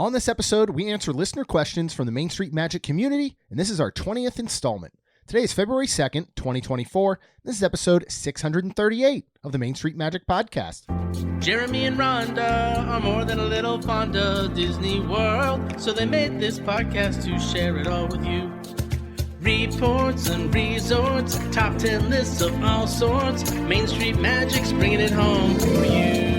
On this episode, we answer listener questions from the Main Street Magic community, and this is our 20th installment. Today is February 2nd, 2024. This is episode 638 of the Main Street Magic podcast. Jeremy and Rhonda are more than a little fond of Disney World, so they made this podcast to share it all with you. Reports and resorts, top 10 lists of all sorts. Main Street Magic's bringing it home for you.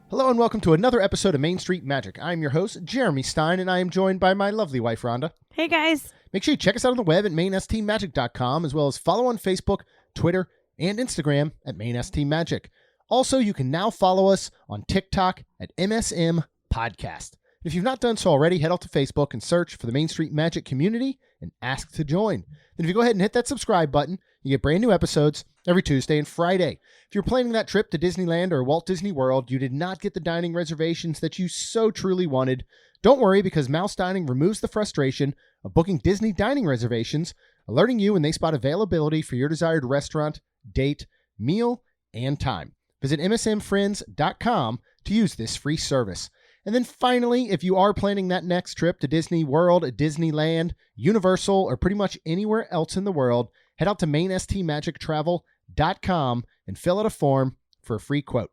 Hello and welcome to another episode of Main Street Magic. I'm your host, Jeremy Stein, and I am joined by my lovely wife, Rhonda. Hey, guys. Make sure you check us out on the web at mainstmagic.com, as well as follow on Facebook, Twitter, and Instagram at mainstmagic. Also, you can now follow us on TikTok at MSM Podcast. If you've not done so already, head out to Facebook and search for the Main Street Magic community and ask to join. Then if you go ahead and hit that subscribe button, you get brand new episodes every Tuesday and Friday. If you're planning that trip to Disneyland or Walt Disney World, you did not get the dining reservations that you so truly wanted. Don't worry, because Mouse Dining removes the frustration of booking Disney dining reservations, alerting you when they spot availability for your desired restaurant, date, meal, and time. Visit msmfriends.com to use this free service. And then finally, if you are planning that next trip to Disney World, Disneyland, Universal, or pretty much anywhere else in the world, head out to mainstmagictravel.com and fill out a form for a free quote.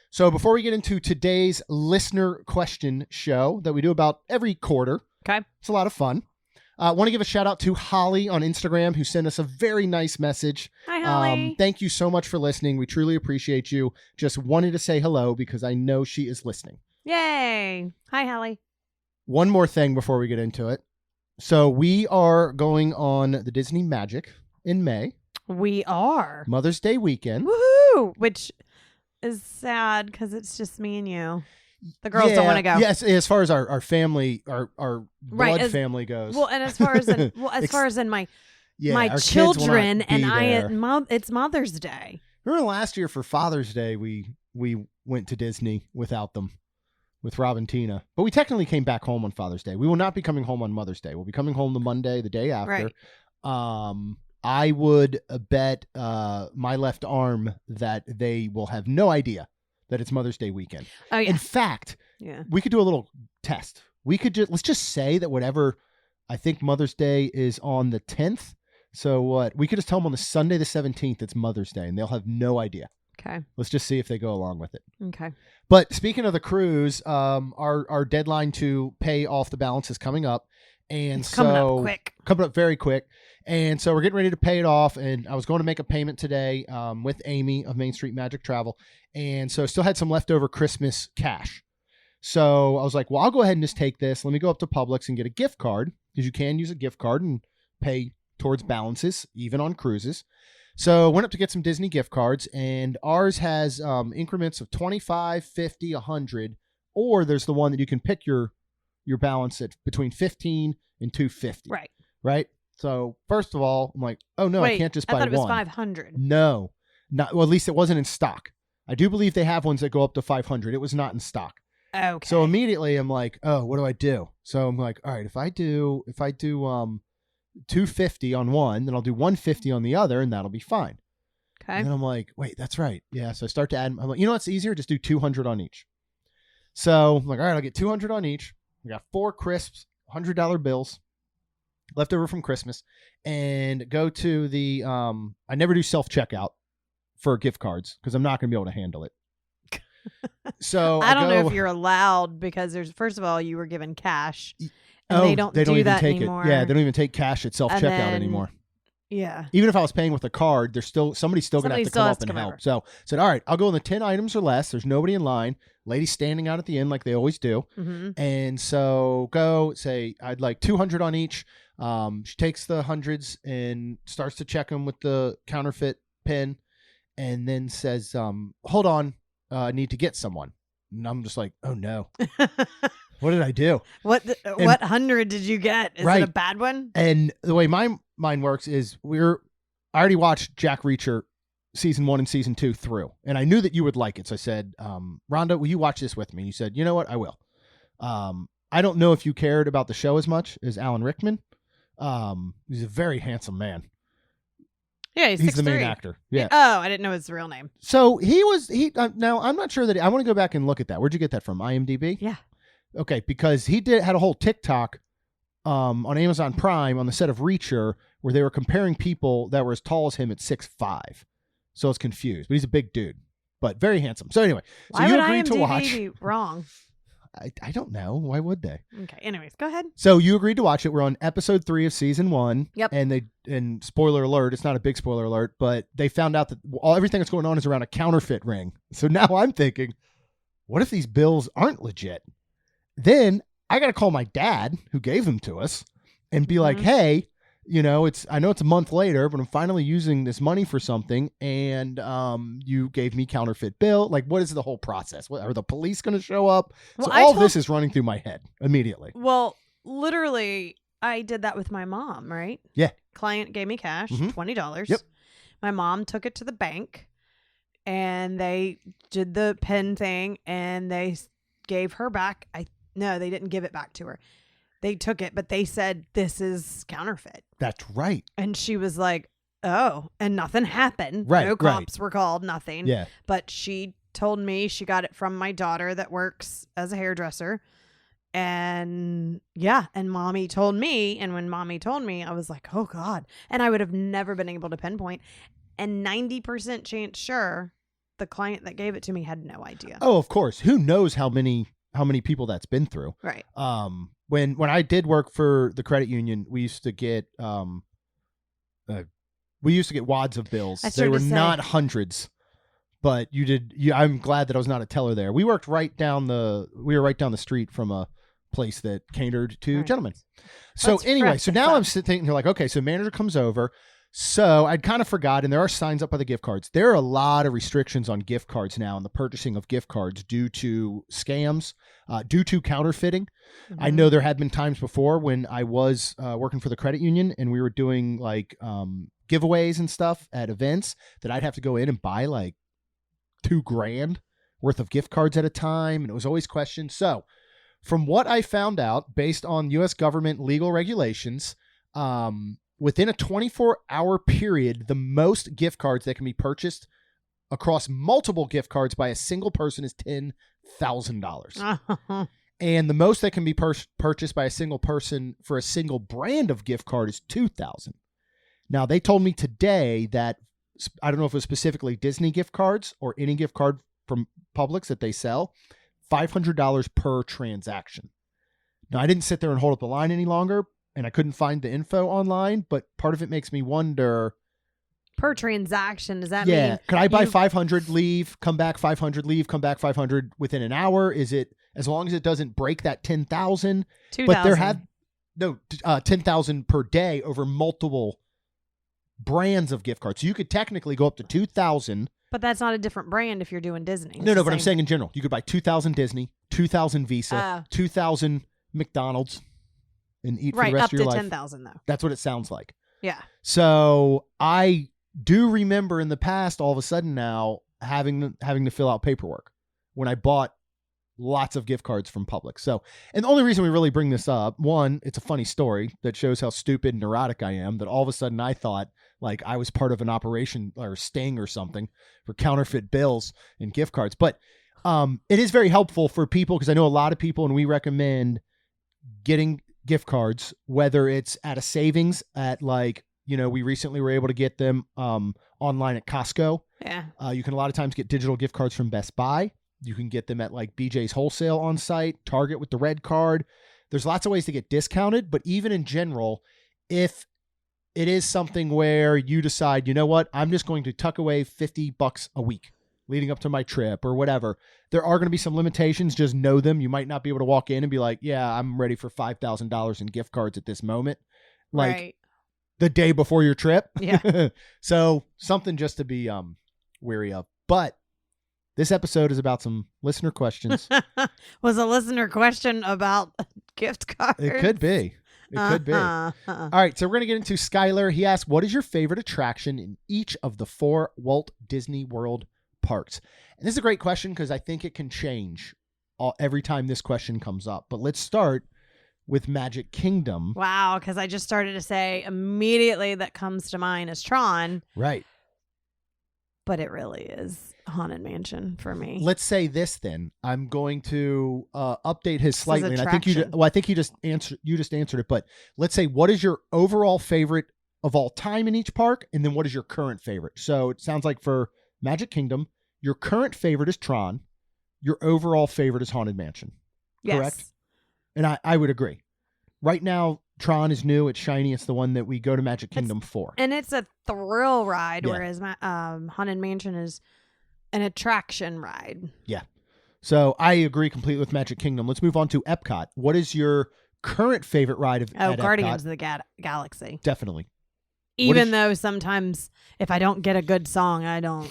So before we get into today's listener question show that we do about every quarter, Okay. It's a lot of fun. I want to give a shout out to Holly on Instagram, who sent us a very nice message. Hi, Holly. Thank you so much for listening. We truly appreciate you. Just wanted to say hello because I know she is listening. Yay. Hi, Holly. One more thing before we get into it. So we are going on the Disney Magic in May. We are. Mother's Day weekend. Woohoo! Which is sad because it's just me and you. The girls don't want to go. Yes, as far as our family, our blood family goes. Well, and as far as in my our children kids will not be and there. it's Mother's Day. Remember last year for Father's Day, we went to Disney without them, with Rob and Tina. But we technically came back home on Father's Day. We will not be coming home on Mother's Day. We'll be coming home the Monday, the day after. Right. I would bet my left arm that they will have no idea that it's Mother's Day weekend. Oh, yeah. In fact, we could do a little test. We could let's just say that whatever, I think Mother's Day is on the 10th. So what? We could just tell them on the Sunday the 17th it's Mother's Day, and they'll have no idea. Okay. Let's just see if they go along with it. Okay. But speaking of the cruise, our deadline to pay off the balance is coming up. And it's coming up quick. Coming up very quick. And so we're getting ready to pay it off. And I was going to make a payment today with Amy of Main Street Magic Travel. And so still had some leftover Christmas cash. So I was like, well, I'll go ahead and just take this. Let me go up to Publix and get a gift card, because you can use a gift card and pay towards balances, even on cruises. So I went up to get some Disney gift cards, and ours has increments of 25, 50, 100, or there's the one that you can pick your balance at between 15 and 250. Right? So first of all, I'm like, oh no, Wait, I can't just buy one. I thought it was 500. No, not well. At least it wasn't in stock. I do believe they have ones that go up to 500. It was not in stock. Okay. So immediately I'm like, oh, what do I do? So I'm like, all right, if I do 250 on one, then I'll do 150 on the other, and that'll be fine. Okay. And then I'm like, wait, that's right. Yeah. So I start to add. I'm like, you know what's easier? Just do 200 on each. So I'm like, all right, I'll get 200 on each. We got 4 crisps, $100 bills left over from Christmas, and go to the. I never do self-checkout for gift cards because I'm not going to be able to handle it. So I don't know if you're allowed, because first of all, you were given cash. And they don't even that take anymore. it. Yeah, they don't even take cash at self-checkout anymore. Yeah. Even if I was paying with a card, somebody's still going to have to come up and help. So I said, all right, I'll go in the 10 items or less. There's nobody in line. Lady standing out at the end like they always do. Mm-hmm. And so go say, I'd like 200 on each. She takes the hundreds and starts to check them with the counterfeit pin, and then says, hold on, I need to get someone. And I'm just like, oh no. What did I do? What 100 did you get? Is it a bad one? And the way my mind works is I already watched Jack Reacher season 1 and season 2 through, and I knew that you would like it. So I said, Rhonda, will you watch this with me? And you said, you know what? I will. I don't know if you cared about the show as much as Alan Rickman. He's a very handsome man. Yeah, He's the main 6'3". actor. Yeah. Oh, I didn't know his real name. So now I'm not sure that I want to go back and look at that. Where'd you get that from? IMDb? Yeah. Okay, because he had a whole TikTok on Amazon Prime on the set of Reacher where they were comparing people that were as tall as him at 6'5". So I was confused, but he's a big dude, but very handsome. So anyway, Why so you would agreed to IMDb watch. be wrong? I don't know. Why would they? Okay. Anyways, go ahead. So you agreed to watch it. We're on episode 3 of season 1. Yep. And spoiler alert, it's not a big spoiler alert, but they found out that everything that's going on is around a counterfeit ring. So now I'm thinking, what if these bills aren't legit? Then I got to call my dad, who gave them to us, and be like, hey, I know it's a month later, but I'm finally using this money for something, and you gave me counterfeit bill. Like, what is the whole process? Are the police going to show up? Well, so all of this is running through my head immediately. Well, literally, I did that with my mom, right? Yeah. Client gave me cash, Mhm. $20. Yep. My mom took it to the bank, and they did the pen thing, and they gave her back. No, they didn't give it back to her. They took it, but they said, this is counterfeit. That's right. And she was like, oh, and nothing happened. Right, No cops were called, nothing. Yeah. But she told me she got it from my daughter that works as a hairdresser. And yeah, and mommy told me. And when mommy told me, I was like, oh God. And I would have never been able to pinpoint. And 90% chance sure the client that gave it to me had no idea. Oh, of course. Who knows how many people that's been through? Right. When I did work for the credit union, we used to get wads of bills. They were not hundreds, but I'm glad that I was not a teller there. We were right down the street from a place that catered to gentlemen. So anyway, so now I'm sitting here like, okay, so manager comes over. So I'd kind of forgotten, there are signs up by the gift cards. There are a lot of restrictions on gift cards now and the purchasing of gift cards due to scams, due to counterfeiting. Mm-hmm. I know there had been times before when I was working for the credit union and we were doing like giveaways and stuff at events that I'd have to go in and buy like $2,000 worth of gift cards at a time. And it was always questioned. So from what I found out, based on U.S. government legal regulations, within a 24-hour period, the most gift cards that can be purchased across multiple gift cards by a single person is $10,000. And the most that can be purchased by a single person for a single brand of gift card is $2,000. Now, they told me today that, I don't know if it was specifically Disney gift cards or any gift card from Publix that they sell, $500 per transaction. Now, I didn't sit there and hold up the line any longer, and I couldn't find the info online, but part of it makes me wonder. Per transaction, does that mean? Could I buy 500, leave, come back 500, leave, come back 500 within an hour? Is it, as long as it doesn't break that 10,000? 2,000. But there have, 10,000 per day over multiple brands of gift cards. So you could technically go up to 2,000. But that's not a different brand if you're doing Disney. No, but I'm saying in general. You could buy 2,000 Disney, 2,000 Visa, 2,000 McDonald's, and eat for the rest of your life. Right, up to 10,000 though. That's what it sounds like. Yeah. So I do remember in the past, all of a sudden now, having to fill out paperwork when I bought lots of gift cards from Publix. So, and the only reason we really bring this up, one, it's a funny story that shows how stupid and neurotic I am, that all of a sudden I thought like I was part of an operation or sting or something for counterfeit bills and gift cards. But it is very helpful for people, because I know a lot of people, and we recommend getting gift cards, whether it's at a savings at like, we recently were able to get them online at Costco. Yeah. You can a lot of times get digital gift cards from Best Buy. You can get them at like BJ's Wholesale on site, Target with the red card. There's lots of ways to get discounted, but even in general, if it is something where you decide, you know what, I'm just going to tuck away $50 a week leading up to my trip or whatever, there are going to be some limitations. Just know them. You might not be able to walk in and be like, yeah, I'm ready for $5,000 in gift cards at this moment. Like the day before your trip. Yeah. So something just to be wary of. But this episode is about some listener questions. Was a listener question about gift cards? It could be. It could be. All right. So we're going to get into Skylar. He asked, what is your favorite attraction in each of the 4 Walt Disney World parks? And this is a great question because I think it can change every time this question comes up. But let's start with Magic Kingdom. Wow, because I just started to say immediately that comes to mind is Tron, Right. but it really is Haunted Mansion for me. Let's say this then. I'm going to update his slightly, and I think attraction. I think you just answered it. But let's say, what is your overall favorite of all time in each park, and then what is your current favorite? So it sounds like for Magic Kingdom, your current favorite is Tron. Your overall favorite is Haunted Mansion. Yes. Correct? And I would agree. Right now, Tron is new. It's shiny. It's the one that we go to Magic Kingdom for. And it's a thrill ride, Yeah. whereas Haunted Mansion is an attraction ride. Yeah. So I agree completely with Magic Kingdom. Let's move on to Epcot. What is your current favorite ride at Guardians Epcot? of the Galaxy. Definitely. Even though sometimes if I don't get a good song, I don't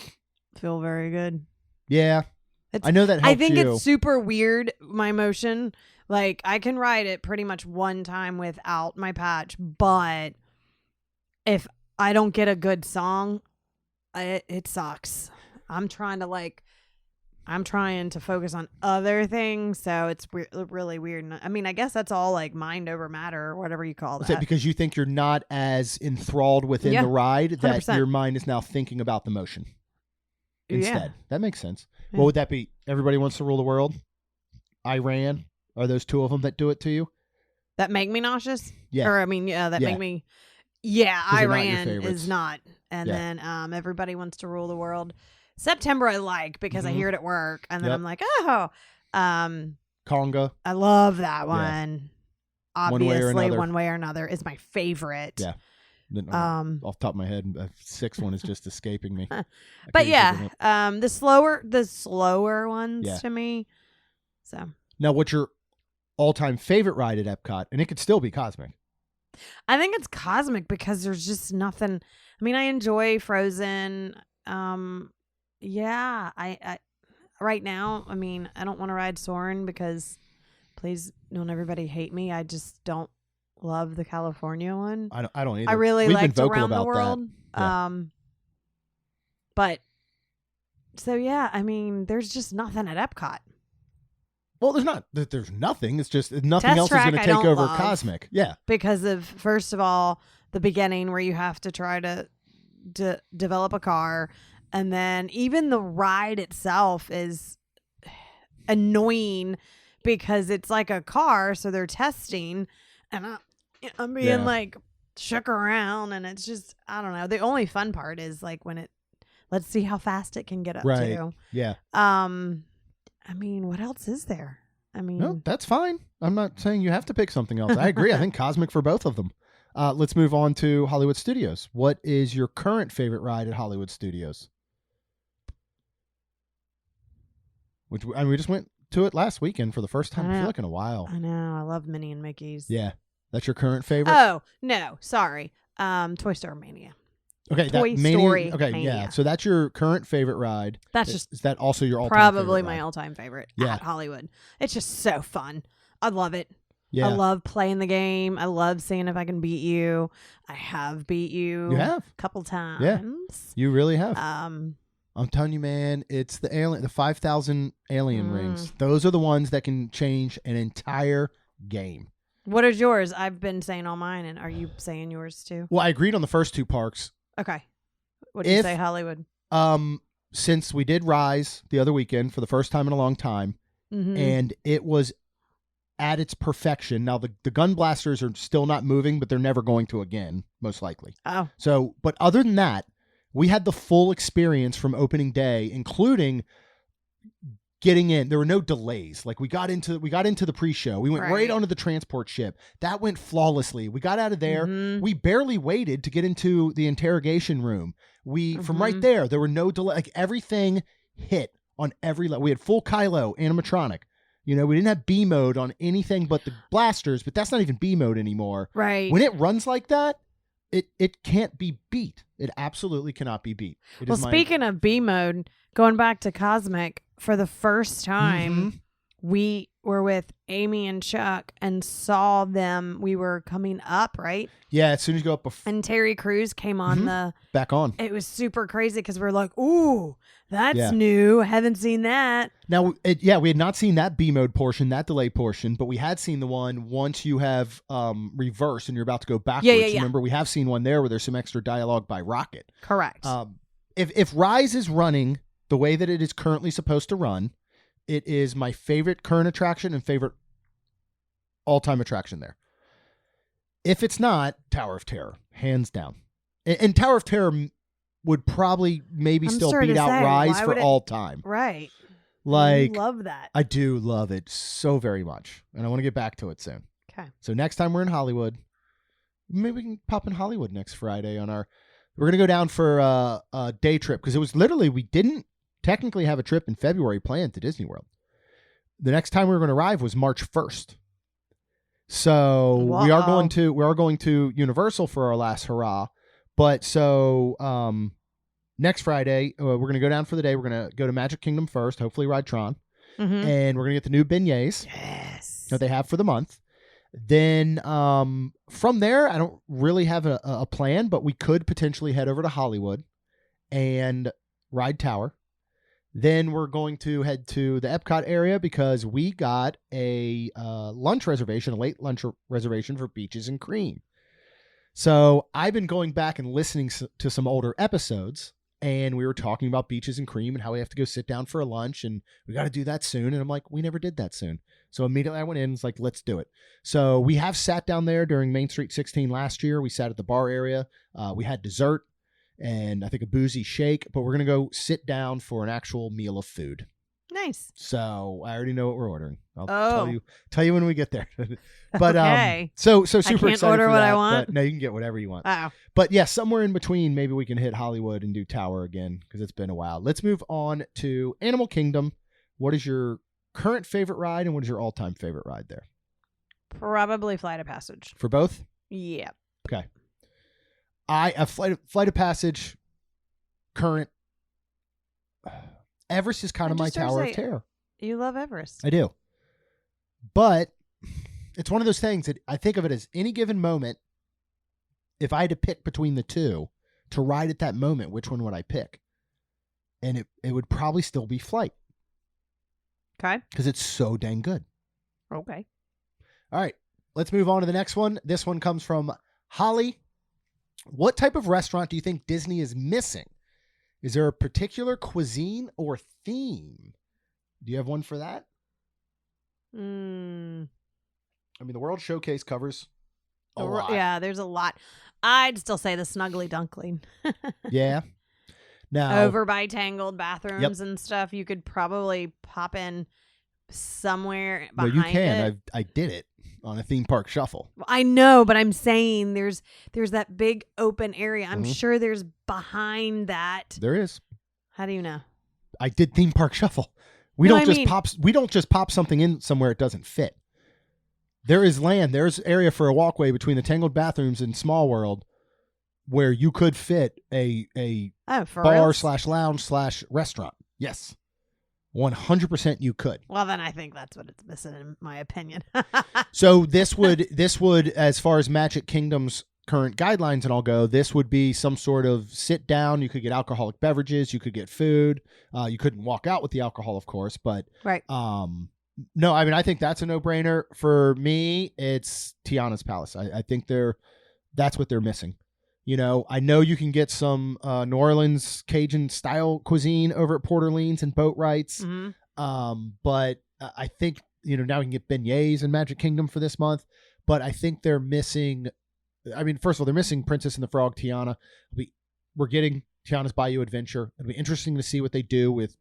feel very good. Yeah. I know that helps I think you. it's super weird, my emotion. Like, I can ride it pretty much one time without my patch, but if I don't get a good song, it sucks. I'm trying to focus on other things, so it's really weird. I mean, I guess that's all like mind over matter or whatever you call Is that. it because you think you're not as enthralled within the ride that 100%. your mind is now thinking about the motion instead? Yeah. That makes sense. Yeah. What would that be? Everybody Wants to Rule the World? Iran? Are those two of them that do it to you? That make me nauseous? Yeah. Or, I mean, that Yeah. make me... Yeah, 'Cause they're not your Iran favorites. is not. And Yeah. then Everybody Wants to Rule the World. September I like because I Mhm. hear it at work. And then Yep. I'm like, oh. Conga? I love that Yeah. one. One way or Obviously, another. One Way or Another is my favorite. Yeah. Off the top of my head, a sixth one is just escaping me. I But can't even think of yeah, it. the slower ones Yeah. to me. So Now, what's your all-time favorite ride at Epcot? And it could still be Cosmic. I think it's Cosmic because there's just nothing. I mean, I enjoy Frozen. Yeah, I right now, I mean, I don't want to ride Soarin' because please don't everybody hate me. I just don't love the California one. I don't either. I really We've been liked vocal Around the about World. that. Yeah. But so yeah, I mean, there's just nothing at Epcot. Well, there's nothing. It's just nothing Test else is Track going to I take don't over love. Cosmic. Yeah. Because of, first of all, the beginning where you have to try to develop a car, and then even the ride itself is annoying because it's like a car, so they're testing, and I'm being like shook around, and it's just, I don't know. The only fun part is like when let's see how fast it can get up Right. to. Yeah. I mean, what else is there? I mean, No, that's fine. I'm not saying you have to pick something else. I agree. I think Cosmic for both of them. Let's move on to Hollywood Studios. What is your current favorite ride at Hollywood Studios? Which, I mean, we just went to it last weekend for the first time, I feel like, in a while. I know. I love Minnie and Mickey's. Yeah. That's your current favorite? Oh, no. Sorry. Toy Story Mania. Okay, Toy Story Okay, Mania. yeah. So that's your current favorite ride. That's Is that also your all-time probably favorite my ride? all-time favorite Yeah. at Hollywood. It's just so fun. I love it. Yeah. I love playing the game. I love seeing if I can beat you. I have beat you. You have. a couple times. You really have. Um, I'm telling you, man, it's the 5,000 alien Mm. rings. Those are the ones that can change an entire game. what is yours? I've been saying all mine, and are you saying yours too? Well, I agreed on the first two parks. Okay. What do you If- say, Hollywood? Since we did Rise the other weekend for the first time in a long time, Mm-hmm. and it was at its perfection. Now, the gun blasters are still not moving, but they're never going to again, most likely. Oh, So, but other than that, we had the full experience from opening day, including getting in. There were no delays. Like we got into the pre-show. We went right Right. onto the transport ship. That went flawlessly. We got out of there. Mhm. We barely waited to get into the interrogation room. From right Mhm. there were no delay. Like everything hit on every level. We had full Kylo animatronic. We didn't have B mode on anything but the blasters, but that's not even B mode anymore. right. When it runs like that, it can't be beat. It absolutely cannot be beat. It Well, is speaking of B mode, going back to Cosmic, for the first time, we were with Amy and Chuck and saw them. We were coming up, right? Yeah, as soon as you go up, And Terry Crews came on the... back on. It was super crazy because we're like, ooh, that's Yeah. new. Haven't seen that. Now, we had not seen that B mode portion, that delay portion, but we had seen the one once you have reverse and you're about to go backwards. Yeah. Remember, we have seen one there where there's some extra dialogue by Rocket. Correct. If Rise is running the way that it is currently supposed to run, it is my favorite current attraction and favorite all-time attraction there. If it's not, Tower of Terror, hands down. And Tower of Terror would probably maybe I'm still sorry beat to out say, Rise why for would it- all time. right. Like, I love that. I do love it so very much, and I want to get back to it soon. Okay. So next time we're in Hollywood, maybe we can pop in Hollywood next Friday on our... We're going to go down for a day trip because it was literally, we didn't technically have a trip in February planned to Disney World. The next time we were going to arrive was March 1st. So we are going to Universal for our last hurrah. But so next Friday, we're going to go down for the day. We're going to go to Magic Kingdom first, hopefully ride Tron. Mm-hmm. And we're going to get the new beignets that they have for the month. Then from there, I don't really have a plan, but we could potentially head over to Hollywood and ride Tower. Then we're going to head to the Epcot area because we got a lunch reservation, a late lunch reservation for Beaches and Cream. So I've been going back and listening to some older episodes, and we were talking about Beaches and Cream and how we have to go sit down for a lunch, and we got to do that soon. And I'm like, we never did that soon. So immediately I went in and was like, let's do it. So we have sat down there during Main Street 16 last year. We sat at the bar area. We had dessert and I think a boozy shake, but we're going to go sit down for an actual meal of food. Nice. So I already know what we're ordering. I'll Oh. tell you when we get there. But Okay. so super can't excited order for what that, I want? but no, you can get whatever you want. Oh. But yeah, somewhere in between, maybe we can hit Hollywood and do Tower again because it's been a while. Let's move on to Animal Kingdom. What is your current favorite ride and what is your all-time favorite ride there? Probably Flight of Passage. For both? Yeah. Okay. Flight of Passage, current. Everest is kind of I my just started Tower of saying- Terror. You love Everest. I do. But it's one of those things that I think of it as any given moment, if I had to pick between the two to ride at that moment, which one would I pick? And it would probably still be Flight Okay. because it's so dang good. Okay. All right, let's move on to the next one. This one comes from Holly. What type of restaurant do you think Disney is missing? Is there a particular cuisine or theme? Do you have one for that? I mean, the World Showcase covers a lot. Yeah, there's a lot. I'd still say the Snuggly Dunkling. Yeah. Now, Over by Tangled bathrooms and stuff. You could probably pop in somewhere no, behind you can. it. I did it on a theme park shuffle. I know, but I'm saying there's that big open area. I'm Mhm. sure there's behind that. There is. How do you know? I did theme park shuffle. We No, don't I just mean- pop. We don't just pop something in somewhere it doesn't fit. There is land. There's area for a walkway between the Tangled bathrooms and Small World, where you could fit a Oh, for bar real? / lounge / restaurant. Yes, 100% you could. Well, then I think that's what it's missing, in my opinion. So this would, as far as Magic Kingdom's current guidelines and all go, this would be some sort of sit down. You could get alcoholic beverages. You could get food. You couldn't walk out with the alcohol, of course, but Right. no, I mean, I think that's a no-brainer. For me, it's Tiana's Palace. I think that's what they're missing. You know, I know you can get some New Orleans Cajun style cuisine over at Port Orleans and Boat Rights. Mhm. But I think, you know, now we can get beignets in Magic Kingdom for this month. But I think they're missing. I mean, first of all, they're missing Princess and the Frog, Tiana. We're getting Tiana's Bayou Adventure. It'll be interesting to see what they do with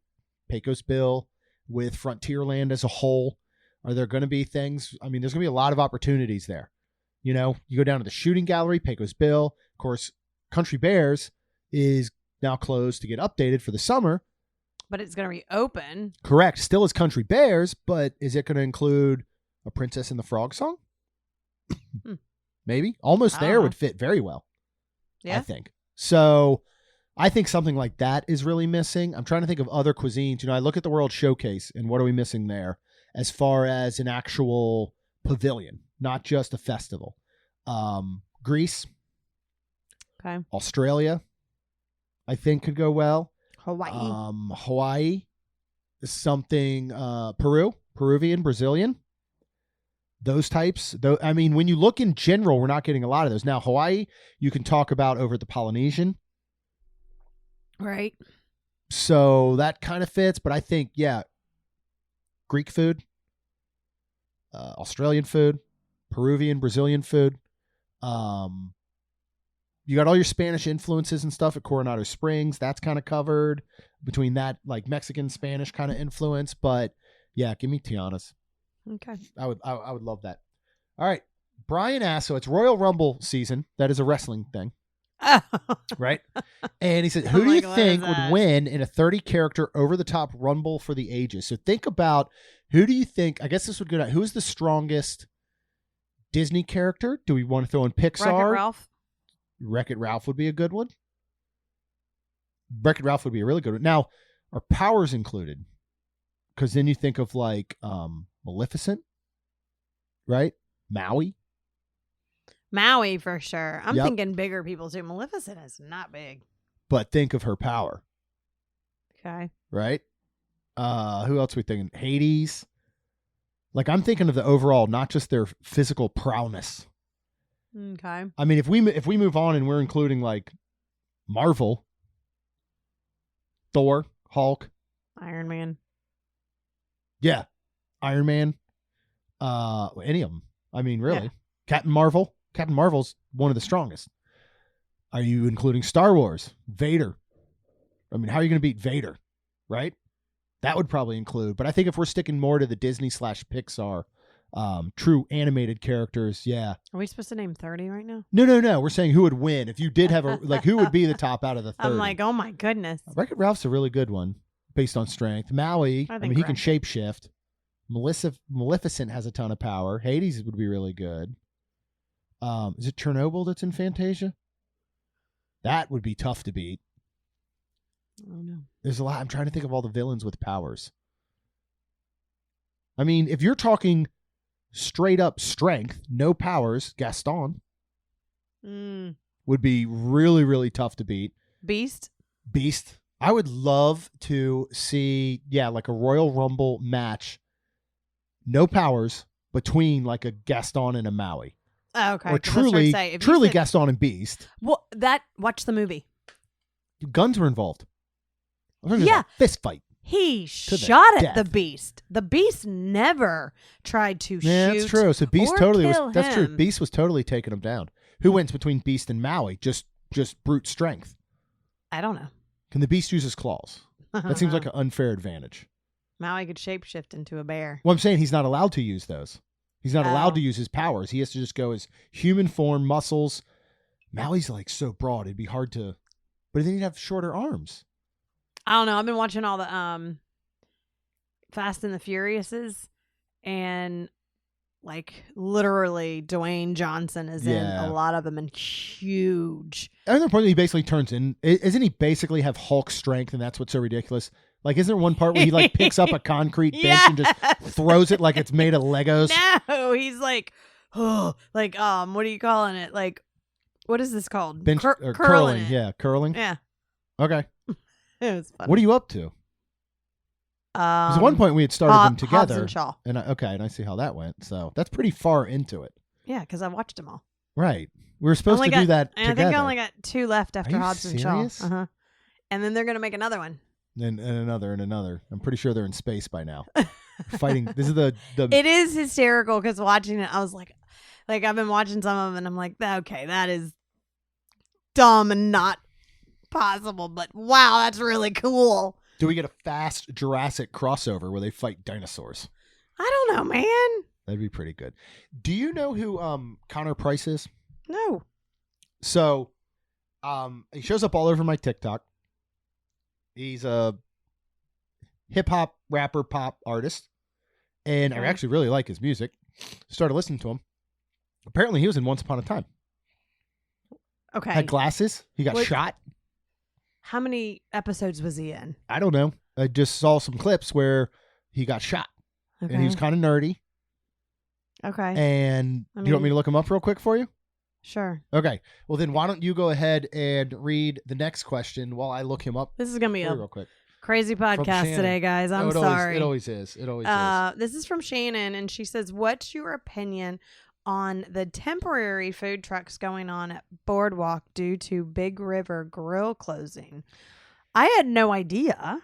Pecos Bill, with Frontierland as a whole. Are there going to be things? I mean, there's going to be a lot of opportunities there. You know, you go down to the shooting gallery, Pecos Bill. Of course, Country Bears is now closed to get updated for the summer. But it's going to reopen. Correct. Still is Country Bears, but is it going to include a Princess and the Frog song? Maybe. Almost I don't There know. would fit very well, I Yeah. think. So I think something like that is really missing. I'm trying to think of other cuisines. You know, I look at the World Showcase and what are we missing there? as far as an actual pavilion, not just a festival. Greece, Okay. Australia, I think could go well. Hawaii. Hawaii is something, Peruvian, Brazilian, those types. Though, I mean, when you look in general, we're not getting a lot of those. Now, Hawaii, you can talk about over the Polynesian. Right. So that kind of fits, but I think, yeah, Greek food, Australian food, Peruvian, Brazilian food. You got all your Spanish influences and stuff at Coronado Springs. That's kind of covered between that, like Mexican, Spanish kind of influence. But yeah, give me Tiana's. Okay. I would love that. All right. Brian asks, so it's Royal Rumble season. That is a wrestling thing. Oh. Right? And he said, who do you like, what think is would that? win in a 30 character over the top Rumble for the ages? So think about, who do you think, I guess this would go down, who is the strongest Disney character? Do we want to throw in Pixar? Wreck-It Ralph. Wreck-It Ralph would be a good one. Wreck-It Ralph would be a really good one. Now, are powers included? Because then you think of like Maleficent, right? Maui. Maui for sure. I'm Yep. thinking bigger people too. Maleficent is not big. But think of her power, Okay. right? Who else are we thinking? Hades. Like, I'm thinking of the overall, not just their physical prowess. Okay. I mean, if we move on and we're including like Marvel, Thor, Hulk, Iron Man. yeah, Iron Man, any of them. I mean, really, Yeah. Captain Marvel. Captain Marvel's one of the strongest. Are you including Star Wars? Vader. I mean, how are you going to beat Vader? Right? That would probably include. But I think if we're sticking more to the Disney / Pixar, true animated characters, yeah. Are we supposed to name 30 right now? No. We're saying who would win if you did have a like. Who would be the top out of the 30? I'm like, oh my goodness. Wreck-It Ralph's a really good one based on strength. Maui, I think mean, he can Wreck-It. shapeshift. Maleficent has a ton of power. Hades would be really good. Is it Chernobyl that's in Fantasia? That would be tough to beat. Oh no. There's a lot. I'm trying to think of all the villains with powers. I mean, if you're talking straight up strength, no powers, Gaston would be really, really tough to beat. Beast. I would love to see, like a Royal Rumble match, no powers, between like a Gaston and a Maui. Oh, okay. Or 'Cause I was gonna truly say, if you said- Gaston and Beast. Well, watch the movie. Guns were involved. I think it was Yeah. a fist fight. He the shot at death. the Beast. The Beast never tried to Yeah, shoot. that's true. So Beast or totally was. kill That's true. him. Beast was totally taking him down. Who wins between Beast and Maui? Just brute strength. I don't know. Can the Beast use his claws? That seems like an unfair advantage. Maui could shapeshift into a bear. Well, I'm saying he's not allowed to use those. He's not allowed Oh. to use his powers. He has to just go as human form, muscles. Maui's like so broad, it'd be hard to. But then he'd have shorter arms. I don't know. I've been watching all the Fast and the Furiouses, and like literally Dwayne Johnson is in Yeah. a lot of them and huge. At the point he basically turns in, isn't he basically have Hulk strength, and that's what's so ridiculous? Like, isn't there one part where he like picks up a concrete bench and just throws it like it's made of Legos? No, he's like, oh, like what are you calling it? Like, what is this called? Bench or Curling. curling? It. Yeah, curling. Yeah, Okay. it was fun. What are you up to? Because at one point we had started them Hobbs together, and Shaw. and I see how that went. So that's pretty far into it, Yeah, because I watched them all. right? We were supposed to Only do that And together. I think I only got 2 left after you Hobbs and serious? Shaw. Uh-huh. And then they're gonna make another one. and another. I'm pretty sure they're in space by now, fighting. This is the It is hysterical because watching it, I was like I've been watching some of them, and I'm like, okay, that is dumb and not possible, but wow, that's really cool. Do we get a fast Jurassic crossover where they fight dinosaurs? I don't know, man. That'd be pretty good. Do you know who Connor Price is? No. So, he shows up all over my TikTok. He's a hip hop rapper, pop artist, and I Okay. actually really like his music. Started listening to him. Apparently, he was in Once Upon a Time. Okay. Had glasses. He got What- shot. How many episodes was he in? I don't know. I just saw some clips where he got shot. Okay. and he was kind of nerdy. Okay. And I do you want me mean- to look him up real quick for you? Sure. Okay. Well, then why don't you go ahead and read the next question while I look him up This is gonna be for you a real quick. crazy podcast Shannon. today, guys. I'm No, sorry. It always is. It always is. This is from Shannon, and she says, "What's your opinion on the temporary food trucks going on at Boardwalk due to Big River Grill closing?" I had no idea.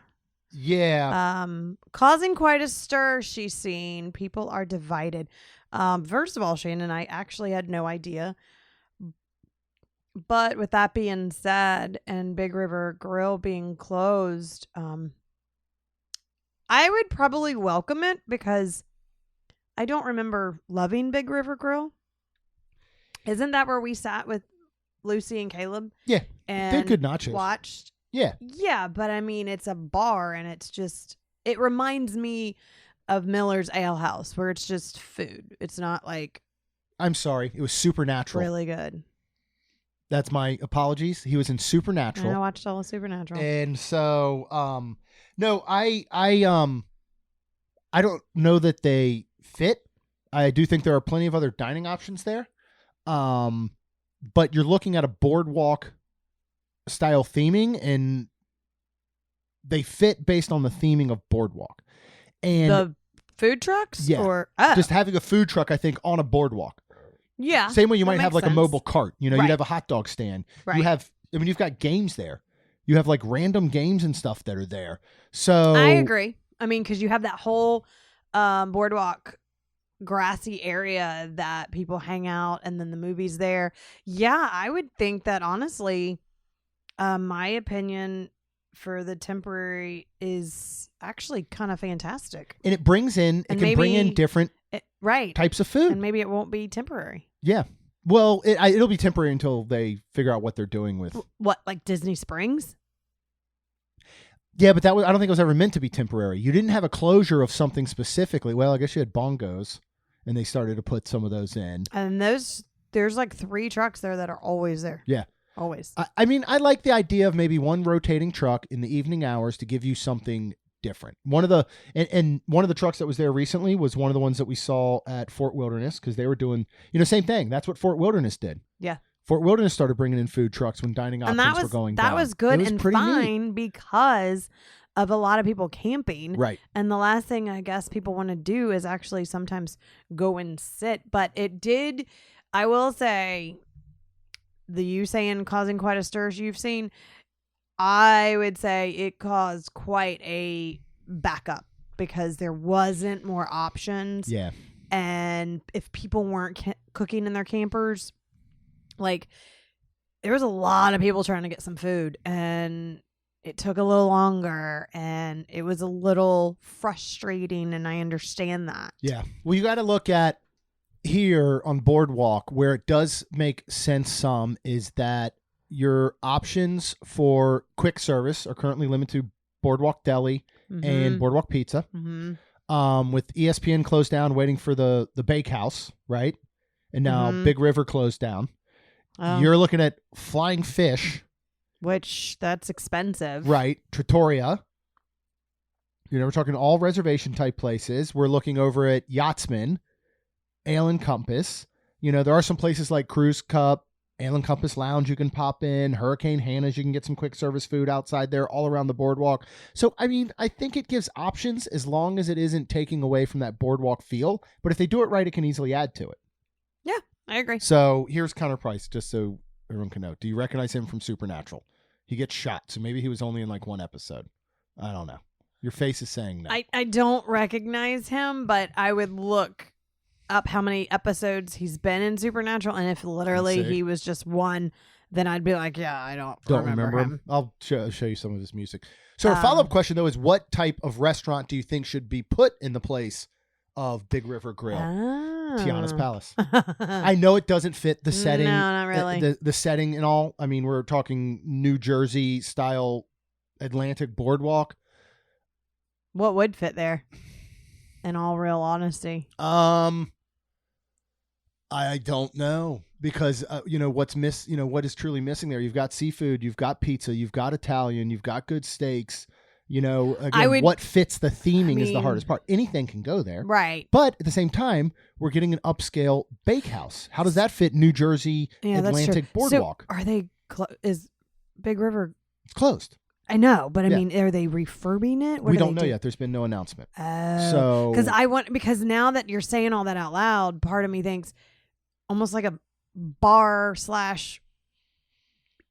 Yeah. Causing quite a stir, she's seen. People are divided. First of all, Shannon, I actually had no idea. But with that being said, and Big River Grill being closed, I would probably welcome it because I don't remember loving Big River Grill. Isn't that where we sat with Lucy and Caleb? Yeah. And They're good nachos. watched. Yeah. Yeah, but I mean, it's a bar and it's just, it reminds me of Miller's Ale House where it's just food. It's not like I'm sorry. It was Supernatural. really good. That's my apologies. He was in Supernatural. And I watched all of Supernatural. And so, no, I don't know that they fit. I do think there are plenty of other dining options there. But you're looking at a boardwalk style theming, and they fit based on the theming of boardwalk. And The food trucks? Yeah. Or just having a food truck, I think, on a boardwalk. yeah. Same way you that might have makes like a sense. mobile cart. You know, Right. you'd have a hot dog stand. Right. You have, I mean, you've got games there. You have like random games and stuff that are there. So I agree. I mean, because you have that whole boardwalk grassy area that people hang out, and then the movies there. Yeah, I would think that honestly, my opinion for the temporary is actually kind of fantastic. And it brings in, it And can bring in maybe- different Right. types of food. And maybe it won't be temporary. Yeah. Well, it'll be temporary until they figure out what they're doing with. What, like Disney Springs? Yeah, but I don't think it was ever meant to be temporary. You didn't have a closure of something specifically. Well, I guess you had bongos, and they started to put some of those in. And there's like 3 trucks there that are always there. Yeah. Always. I mean, I like the idea of maybe one rotating truck in the evening hours to give you something different. One of the trucks that was there recently was one of the ones that we saw at Fort Wilderness, because they were doing, same thing. That's what Fort Wilderness did. Yeah. Fort Wilderness started bringing in food trucks when dining options And were going that down. was good It was and pretty neat. fine because of a lot of people camping. Right. And the last thing I guess people want to do is actually sometimes go and sit. But it did, I will say, you saying causing quite a stir you've seen, I would say it caused quite a backup because there wasn't more options. Yeah. And if people weren't cooking in their campers, like there was a lot of people trying to get some food, and it took a little longer, and it was a little frustrating, and I understand that. Yeah. Well, you got to look at here on Boardwalk where it does make sense some is that your options for quick service are currently limited to Boardwalk Deli and Boardwalk Pizza. With ESPN closed down, waiting for the bakehouse, right? And now Big River closed down. You're looking at Flying Fish, which that's expensive, right? Trattoria. We're talking all reservation type places. We're looking over at Yachtsman, Ale and Compass. There are some places like Cruise Cup, Ale and Compass Lounge you can pop in, Hurricane Hannah's, you can get some quick service food outside there all around the boardwalk. So, I mean, I think it gives options as long as it isn't taking away from that boardwalk feel. But if they do it right, it can easily add to it. Yeah, I agree. So here's Connor Price, just so everyone can know. Do you recognize him from Supernatural? He gets shot, so maybe he was only in like one episode. I don't know. Your face is saying no. I don't recognize him, but I would look up how many episodes he's been in Supernatural, and if literally Let's see. he was just one, then I'd be like, yeah, I don't remember him. I'll show you some of his music. So our follow-up question, though, is what type of restaurant do you think should be put in the place of Big River Grill? Tiana's Palace. I know it doesn't fit the setting. No, not really. The setting and all. I mean, we're talking New Jersey style Atlantic boardwalk. What would fit there? In all real honesty. I don't know because what is truly missing there. You've got seafood, you've got pizza, you've got Italian, you've got good steaks, Again, what fits the theming is the mean- hardest part. Anything can go there. Right. But at the same time, we're getting an upscale bakehouse. How does that fit New Jersey Yeah, that's Atlantic true. Boardwalk? So are they, is Big River, It's closed. I know, but I Yeah. mean, are they refurbing it? What We do don't they know do? yet. There's been no announcement. Oh. Because now that you're saying all that out loud, part of me thinks almost like a bar /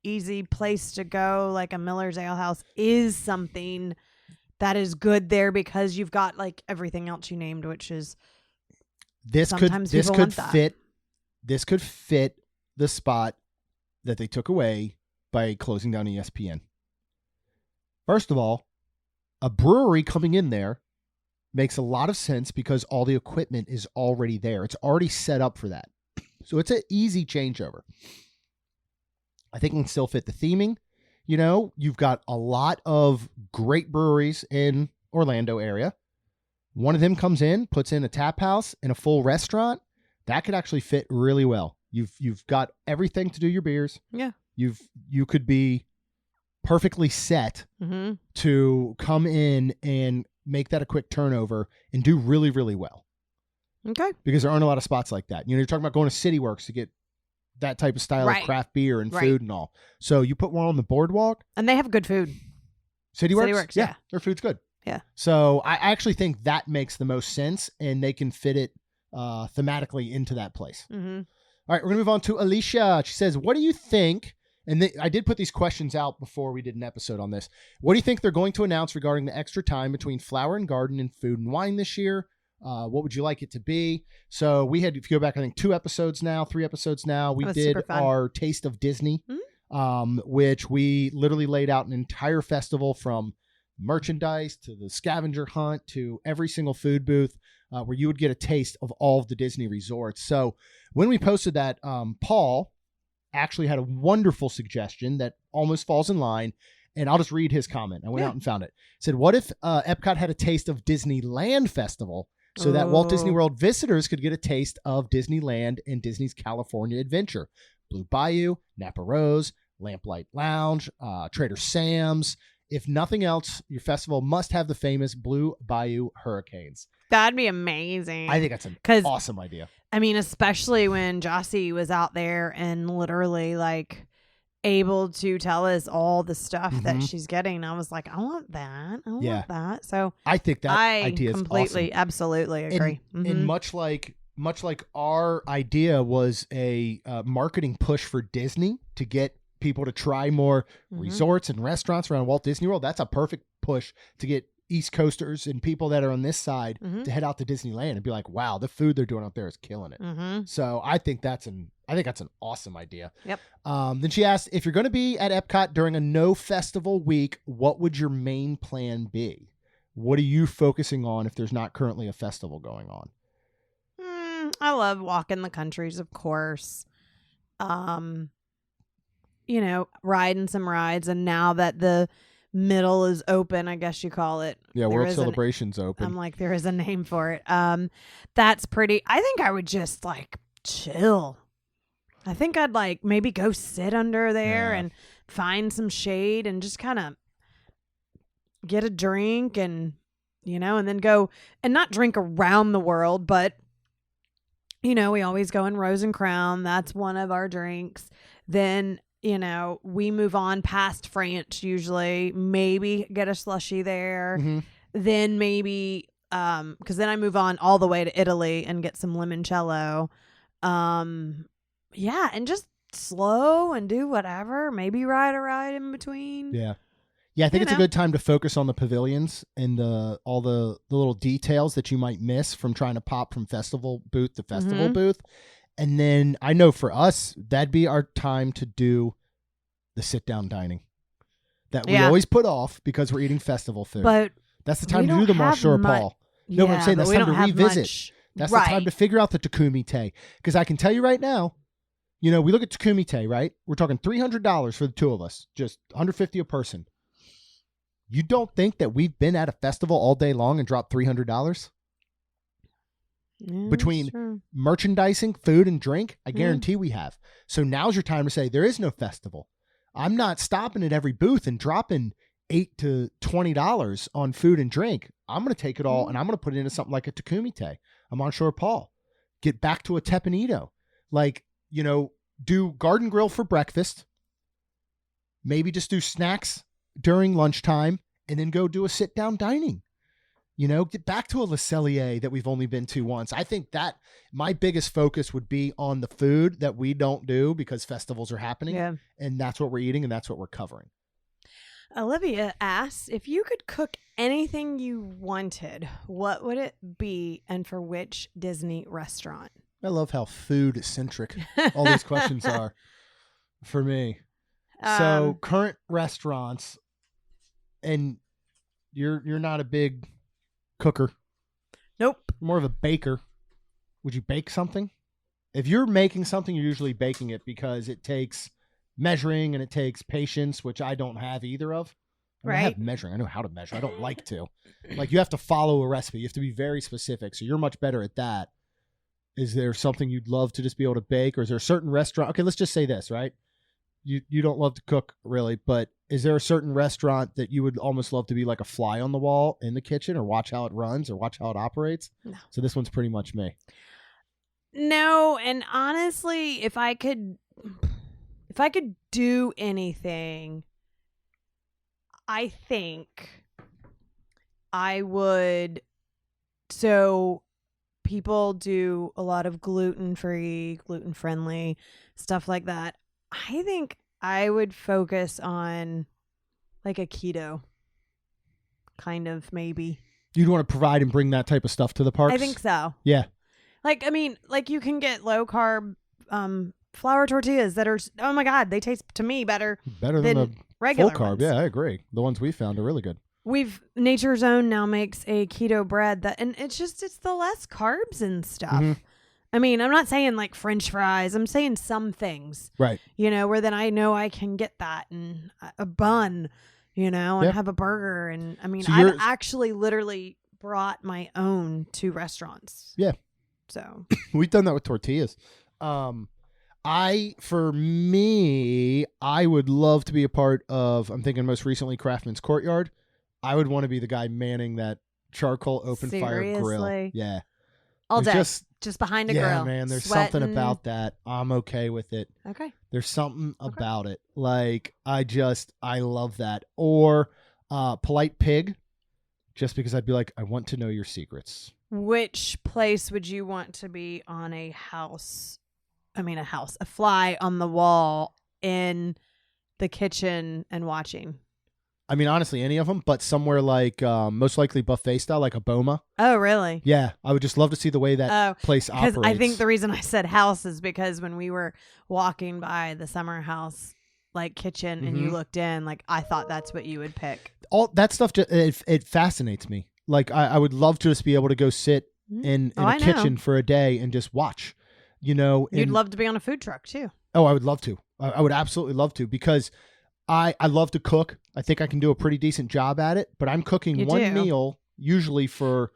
easy place to go, like a Miller's Ale House, is something that is good there because you've got like everything else you named, which is sometimes people want that. This could fit the spot that they took away by closing down ESPN. First of all, a brewery coming in there makes a lot of sense because all the equipment is already there. It's already set up for that. So it's an easy changeover. I think it can still fit the theming. You've got a lot of great breweries in Orlando area. One of them comes in, puts in a tap house and a full restaurant. That could actually fit really well. You've got everything to do your beers. Yeah. You could be perfectly set to come in and make that a quick turnover and do really, really well. Okay. Because there aren't a lot of spots like that. You're talking about going to City Works to get that type of style of craft beer and food and all. So you put one on the boardwalk. And they have good food. City Works? Works, yeah. Their food's good. Yeah. So I actually think that makes the most sense and they can fit it thematically into that place. Mm-hmm. All right, we're going to move on to Alicia. She says, what do you think? And I did put these questions out before we did an episode on this. What do you think they're going to announce regarding the extra time between Flower and Garden and Food and Wine this year? What would you like it to be? So we had, if you go back, I think 3 episodes now, we did our Taste of Disney, which we literally laid out an entire festival from merchandise to the scavenger hunt to every single food booth where you would get a taste of all of the Disney resorts. So when we posted that, Paul actually had a wonderful suggestion that almost falls in line. And I'll just read his comment. I went out and found it. It said, what if Epcot had a taste of Disneyland Festival so that Walt Disney World visitors could get a taste of Disneyland and Disney's California Adventure? Blue Bayou, Napa Rose, Lamplight Lounge, Trader Sam's. If nothing else, your festival must have the famous Blue Bayou Hurricanes. That'd be amazing. I think that's an awesome idea. I mean, especially when Jossie was out there and literally like able to tell us all the stuff that she's getting. I was like, I want that. I want that. So I think that idea is completely, awesome. Absolutely agree. And much like our idea was a marketing push for Disney to get people to try more resorts and restaurants around Walt Disney World, that's a perfect push to get East Coasters and people that are on this side to head out to Disneyland and be like, wow, the food they're doing out there is killing it. So I think that's an awesome idea. Yep. Then she asked, if you're going to be at Epcot during a no festival week, what would your main plan be? What are you focusing on if there's not currently a festival going on? I love walking the countries, of course. Riding some rides, and now that the middle is open, I guess you call it. Yeah, World Celebration's open. I'm like, there is a name for it. That's pretty. I think I would just like chill. I think I'd like maybe go sit under there and find some shade and just kind of get a drink and then go and not drink around the world, but we always go in Rose and Crown. That's one of our drinks. Then we move on past France usually, maybe get a slushie there. Then maybe, because then I move on all the way to Italy and get some limoncello. And just slow and do whatever. Maybe ride a ride in between. Yeah, I think it's a good time to focus on the pavilions and all the little details that you might miss from trying to pop from festival booth to festival booth. And then I know for us, that'd be our time to do the sit-down dining that we always put off because we're eating festival food. But that's the time to do the Monsieur Paul. No, but I'm saying that's time to revisit. That's the time to figure out the Takumite. Because I can tell you right now, we look at Takumite, right? We're talking $300 for the two of us, just $150 a person. You don't think that we've been at a festival all day long and dropped $300? Between merchandising, food, and drink, I guarantee we have. So now's your time to say there is no festival. I'm not stopping at every booth and dropping $8 to $20 on food and drink. I'm going to take it all and I'm going to put it into something like a Takumite, a Monsieur Paul. Get back to a tepanito. Like, do garden grill for breakfast. Maybe just do snacks during lunchtime and then go do a sit-down dining. Get back to a Le Cellier that we've only been to once. I think that my biggest focus would be on the food that we don't do because festivals are happening. Yeah. And that's what we're eating and that's what we're covering. Olivia asks, if you could cook anything you wanted, what would it be and for which Disney restaurant? I love how food-centric all these questions are for me. So current restaurants, and you're not a big cooker. Nope. More of a baker. Would you bake something? If you're making something, you're usually baking it because it takes measuring and it takes patience, which I don't have either of. I have measuring. I know how to measure. I don't like to. Like, you have to follow a recipe. You have to be very specific. So you're much better at that. Is there something you'd love to just be able to bake? Or is there a certain restaurant? Okay, let's just say this, right? You don't love to cook really, but is there a certain restaurant that you would almost love to be like a fly on the wall in the kitchen or watch how it runs or watch how it operates? No. So this one's pretty much me. No, and honestly, if I could do anything, I think I would. So people do a lot of gluten-free, gluten-friendly stuff like that. I think I would focus on like a keto kind of, maybe. You'd want to provide and bring that type of stuff to the parks? I think so. Yeah. Like, I mean, like you can get low carb flour tortillas that are, oh my God, they taste to me better than the regular full carb. ones. Yeah, I agree. The ones we found are really good. Nature's Own now makes a keto bread and it's the less carbs and stuff. Mm-hmm. I mean, I'm not saying like French fries. I'm saying some things, right? Where then I know I can get that and a bun, and have a burger. And I mean, so I've actually literally brought my own to restaurants. Yeah. So we've done that with tortillas. For me, I would love to be a part of, I'm thinking most recently Craftsman's Courtyard. I would want to be the guy manning that charcoal open fire grill. Yeah. All day. Just behind a grill. Yeah, man. There's something about that. I'm okay with it. Okay. There's something about it. Like, I love that. Or Polite Pig, just because I'd be like, I want to know your secrets. Which place would you want to be on a fly on the wall in the kitchen and watching? I mean, honestly, any of them, but somewhere like most likely buffet style, like a Boma. Oh, really? Yeah, I would just love to see the way that place operates. Because I think the reason I said house is because when we were walking by the summer house, like kitchen, and you looked in, like I thought that's what you would pick. All that stuff, it fascinates me. Like I would love to just be able to go sit in a kitchen for a day and just watch. You'd love to be on a food truck too. Oh, I would love to. I would absolutely love to because I love to cook. I think I can do a pretty decent job at it, but I'm cooking one meal usually for...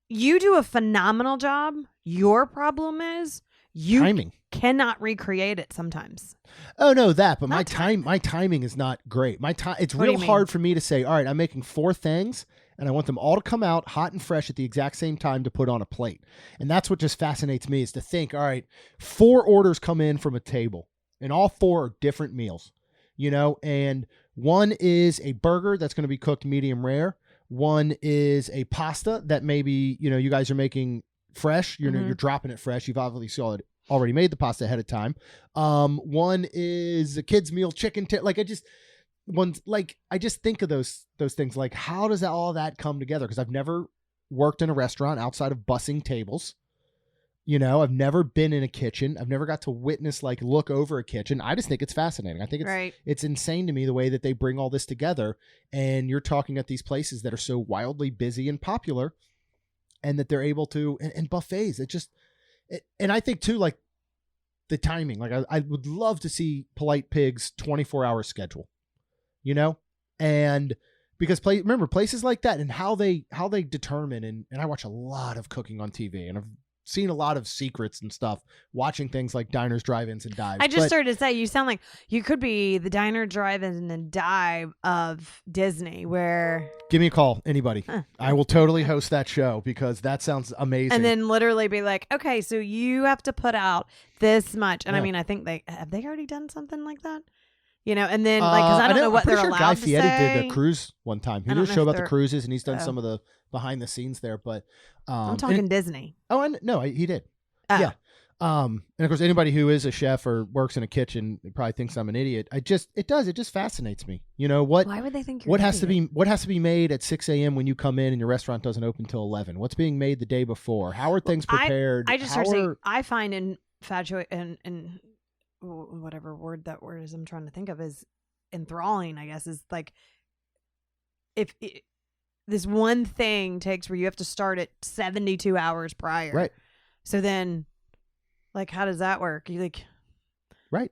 You do a phenomenal job. Your problem is you timing. Cannot recreate it sometimes. Oh, no, but my timing is not great. It's real hard for me to say, all right, I'm making 4 things and I want them all to come out hot and fresh at the exact same time to put on a plate. And that's what just fascinates me, is to think, all right, 4 orders come in from a table and all 4 are different meals. And one is a burger that's going to be cooked medium rare. One is a pasta that maybe, you guys are making fresh. You're dropping it fresh. You've obviously already made the pasta ahead of time. One is a kid's meal chicken. I just think of those things. Like, how does all that come together? Because I've never worked in a restaurant outside of bussing tables. I've never been in a kitchen. I've never got to witness, look over a kitchen. I just think it's fascinating. I think it's insane to me the way that they bring all this together. And you're talking at these places that are so wildly busy and popular, and that they're able to, and buffets. And I think too, like the timing, like I would love to see Polite Pig's 24-hour schedule, and because remember places like that and how they determine, and I watch a lot of cooking on TV, and I've seen a lot of secrets and stuff watching things like diners, drive-ins, and dives. I just started to say, you sound like you could be the diner, drive-in, and dive of Disney, where... Give me a call, anybody. I will totally host that show because that sounds amazing. And then literally be like, okay, so you have to put out this much. And I Yeah. mean, I think they already done something like that? You know, and then like, because I don't know what I'm they're pretty sure allowed Guy to Fieri say. did a cruise one time. He I did a don't know show if about the they're- cruises, and he's done Oh. some of the behind the scenes there. But I'm talking Disney. he did. Oh. Yeah. And of course, anybody who is a chef or works in a kitchen probably thinks I'm an idiot. It just fascinates me. You know what? Why would they think you're What an has idiot? to be made at 6 a.m. when you come in and your restaurant doesn't open till 11? What's being made the day before? How are things prepared? I just How started saying, are- I find in whatever word that word is I'm trying to think of is enthralling, I guess, is like if this one thing takes where you have to start at 72 hours prior. Right. So then, like, how does that work? You like, Right.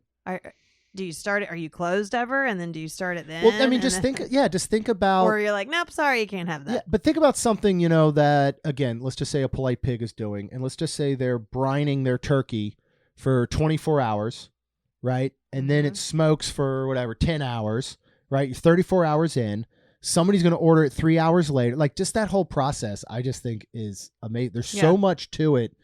Do you start it? Are you closed ever? And then do you start it then? Well, I mean, And just then- think about. Or you're like, nope, sorry, you can't have that. Yeah, but think about something, that, again, let's just say a polite pig is doing, and let's just say they're brining their turkey for 24 hours, right? And then Mhm. it smokes for whatever, 10 hours, right? You're 34 hours in. Somebody's going to order it 3 hours later. Like, just that whole process, I just think is amazing. There's so much to it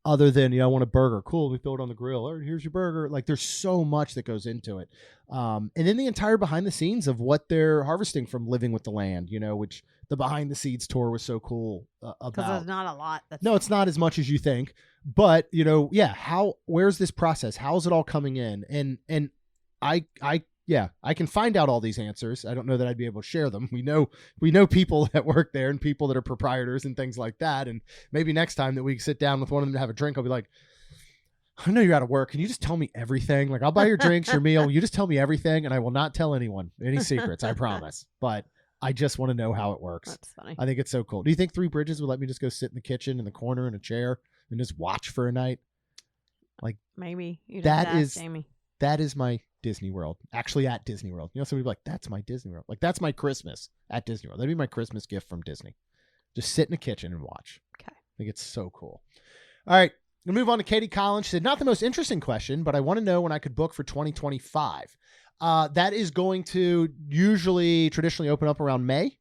other than, I want a burger. Cool, we throw it on the grill. Or here's your burger. Like, there's so much that goes into it. And then the entire behind the scenes of what they're harvesting from Living with the Land, which the behind the scenes tour was so cool Because about. there's not a lot. No, it's not as much as you think, but where's this process? How's it all coming in? And I can find out all these answers. I don't know that I'd be able to share them. We know people that work there and people that are proprietors and things like that. And maybe next time that we sit down with one of them to have a drink, I'll be like, I know you're out of work. Can you just tell me everything? Like, I'll buy your drinks, your meal. You just tell me everything, and I will not tell anyone any secrets. I promise. But I just want to know how it works. That's funny. I think it's so cool. Do you think Three Bridges would let me just go sit in the kitchen in the corner in a chair and just watch for a night? Maybe. You'd That have to ask is- Jamie. That is my Disney World. Actually, at Disney World. Somebody would be like, that's my Disney World. Like, that's my Christmas at Disney World. That'd be my Christmas gift from Disney. Just sit in the kitchen and watch. Okay. I think it's so cool. All right. We'll move on to Katie Collins. She said, not the most interesting question, but I want to know when I could book for 2025. That is going to traditionally open up around May.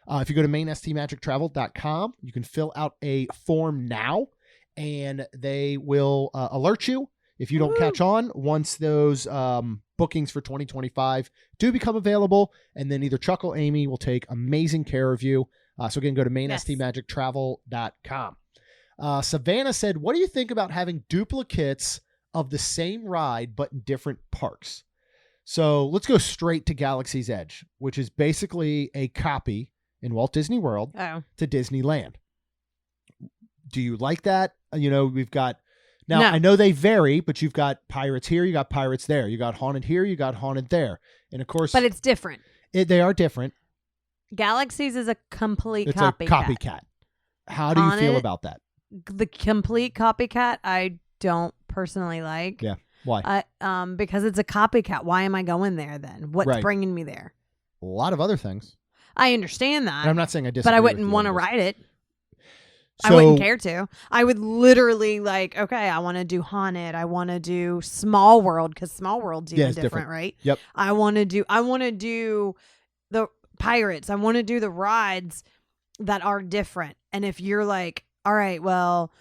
If you go to mainstmagictravel.com, you can fill out a form now, and they will alert you if you don't catch on once those bookings for 2025 do become available. And then either Chuck or Amy will take amazing care of you. So again, go to mainstmagictravel.com. Savannah said, what do you think about having duplicates of the same ride but in different parks? So let's go straight to Galaxy's Edge, which is basically a copy in Walt Disney World Oh. to Disneyland. Do you like that? We've got now. No. I know they vary, but you've got pirates here, you got pirates there, you got haunted here, you got haunted there, and of course, But it's different. they are different. Galaxies is a complete It's copycat. a copycat. How do you feel Haunted- about that? The complete copycat, I don't personally like. Yeah. Why? Because it's a copycat. Why am I going there then? What's Right. bringing me there? A lot of other things. I understand that, And I'm not saying I disagree. but I with wouldn't you want to on this. ride it. I So- wouldn't care to. I would literally okay, I want to do haunted. I want to do Small World because Small World's even it's different, different. right? Yep. I want to do the pirates. I want to do the rides that are different. And if you're like, all right, well,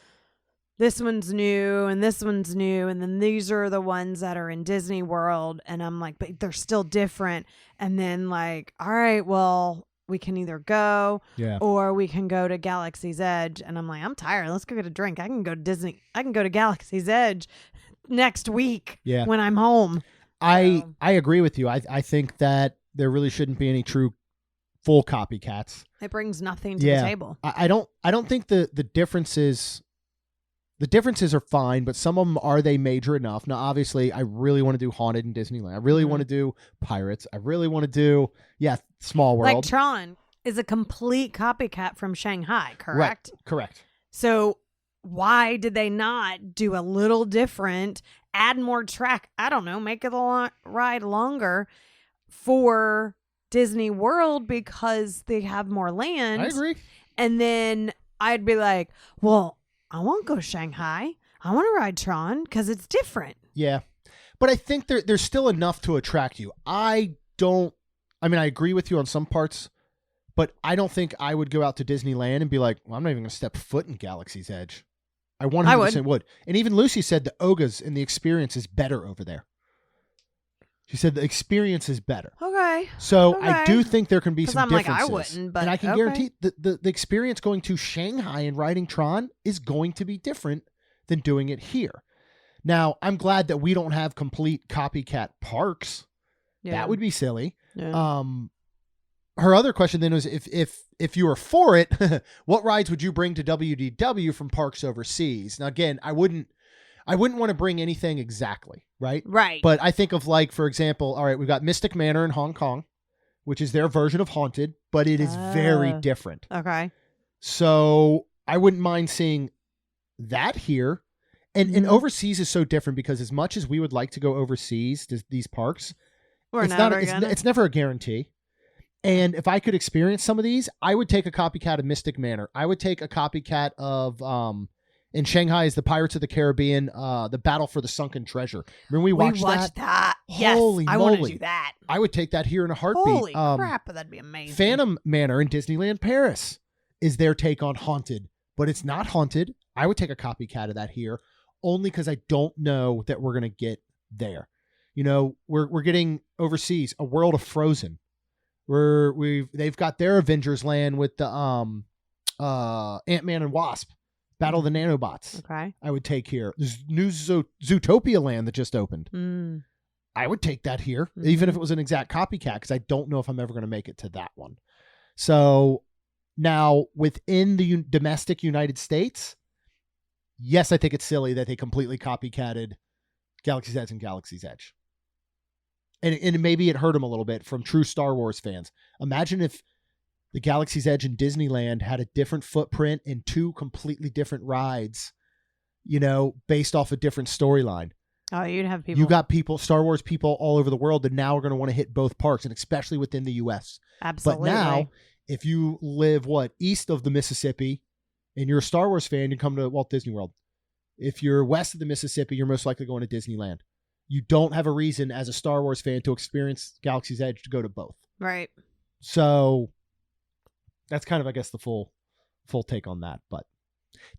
this one's new and this one's new, and then these are the ones that are in Disney World, and I'm like, but they're still different. And then like, all right, well, we can either go Yeah. or we can go to Galaxy's Edge. And I'm like, I'm tired. Let's go get a drink. I can go to Galaxy's Edge next week Yeah. when I'm home. I So- agree with you. I think that there really shouldn't be any true full copycats. It brings nothing to Yeah. the table. I don't think the differences are fine, but some of them are they major enough. Now, obviously, I really want to do Haunted in Disneyland. I really Mhm. want to do Pirates. I really want to do Small World. Like Tron is a complete copycat from Shanghai, correct? Right. Correct. So why did they not do a little different, add more track? I don't know, make the ride longer for Disney World because they have more land. I agree. And then I'd be like, well, I want to go to Shanghai. I want to ride Tron because it's different. Yeah. But I think there's still enough to attract you. I agree with you on some parts, but I don't think I would go out to Disneyland and be like, well, I'm not even going to step foot in Galaxy's Edge. I 100% would. And even Lucy said the Ogas and the experience is better over there. She said the experience is better. Okay. So I do think there can be some differences. I'm like, I wouldn't, but and I can guarantee the experience going to Shanghai and riding Tron is going to be different than doing it here. Now, I'm glad that we don't have complete copycat parks. Yeah. That would be silly. Yeah. Her other question then was if you were for it, what rides would you bring to WDW from parks overseas? Now, again, I wouldn't want to bring anything exactly, right? Right. But I think of, like, for example, all right, we've got Mystic Manor in Hong Kong, which is their version of Haunted, but it is very different. Okay. So I wouldn't mind seeing that here. And overseas is so different because as much as we would like to go overseas to these parks, it's never a guarantee. And if I could experience some of these, I would take a copycat of Mystic Manor. I would take a copycat of in Shanghai is the Pirates of the Caribbean, the Battle for the Sunken Treasure. Remember we watched that? Yes, Holy I moly. want to do that. I would take that here in a heartbeat. Holy crap, that'd be amazing. Phantom Manor in Disneyland Paris is their take on Haunted, but it's not Haunted. I would take a copycat of that here, only because I don't know that we're going to get there. You know, we're getting overseas a World of Frozen. They've got their Avengers Land with the Ant-Man and Wasp, Battle of the Nanobots. Okay. I would take here. There's new Zootopia Land that just opened. I would take that here, even if it was an exact copycat, because I don't know if I'm ever going to make it to that one. So now within the domestic United States, yes, I think it's silly that they completely copycatted Galaxy's Edge and Galaxy's Edge. And maybe it hurt them a little bit from true Star Wars fans. Imagine if the Galaxy's Edge and Disneyland had a different footprint and two completely different rides, you know, based off a different storyline. Oh, you'd have people. You got people, Star Wars people all over the world that now are going to want to hit both parks, and especially within the U.S. Absolutely. But now, if you live, east of the Mississippi, and you're a Star Wars fan, you come to Walt Disney World. If you're west of the Mississippi, you're most likely going to Disneyland. You don't have a reason as a Star Wars fan to experience Galaxy's Edge to go to both. Right. So that's kind of, I guess, the full take on that. But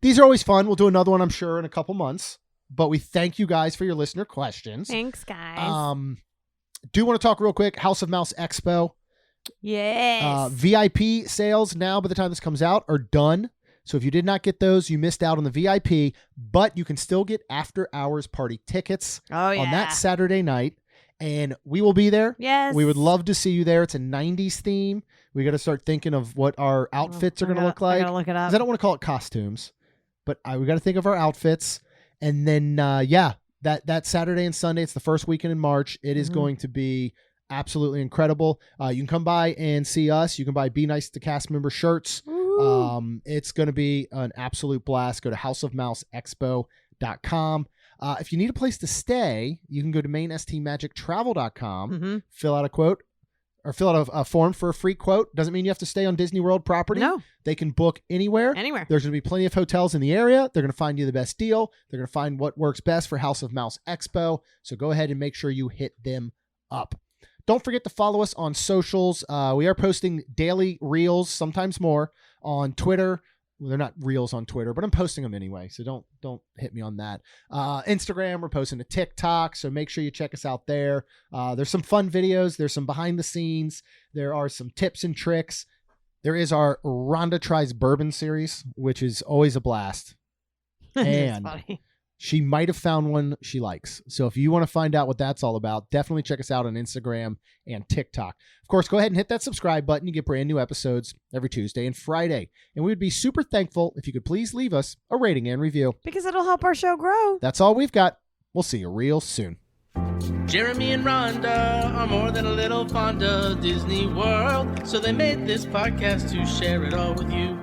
these are always fun. We'll do another one, I'm sure, in a couple months. But we thank you guys for your listener questions. Thanks, guys. Do want to talk real quick. House of Mouse Expo. Yes. VIP sales now, by the time this comes out, are done. So if you did not get those, you missed out on the VIP, but you can still get after hours party tickets on that Saturday night. And we will be there. Yes. We would love to see you there. It's a 90s theme. We got to start thinking of what our outfits are going to look like. I got to look it up. 'Cause I don't want to call it costumes, but we got to think of our outfits. And then, that Saturday and Sunday, it's the first weekend in March. It is going to be absolutely incredible. You can come by and see us. You can buy Be Nice to Cast member shirts. It's going to be an absolute blast. Go to houseofmouseexpo.com. If you need a place to stay, you can go to mainstmagictravel.com, fill out a quote or fill out a form for a free quote. Doesn't mean you have to stay on Disney World property. No. They can book anywhere. There's going to be plenty of hotels in the area. They're going to find you the best deal. They're going to find what works best for House of Mouse Expo. So go ahead and make sure you hit them up. Don't forget to follow us on socials. We are posting daily reels, sometimes more, on Twitter. Well, they're not reels on Twitter, but I'm posting them anyway, so don't hit me on that. Instagram, we're posting to TikTok, so make sure you check us out there. There's some fun videos. There's some behind the scenes. There are some tips and tricks. There is our Rhonda Tries Bourbon series, which is always a blast. And funny. She might have found one she likes. So if you want to find out what that's all about, definitely check us out on Instagram and TikTok. Of course, go ahead and hit that subscribe button. You get brand new episodes every Tuesday and Friday. And we would be super thankful if you could please leave us a rating and review. Because it'll help our show grow. That's all we've got. We'll see you real soon. Jeremy and Rhonda are more than a little fond of Disney World, so they made this podcast to share it all with you.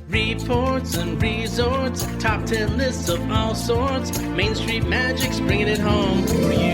Reports and resorts, top 10 lists of all sorts. Main Street Magic's bringing it home for you.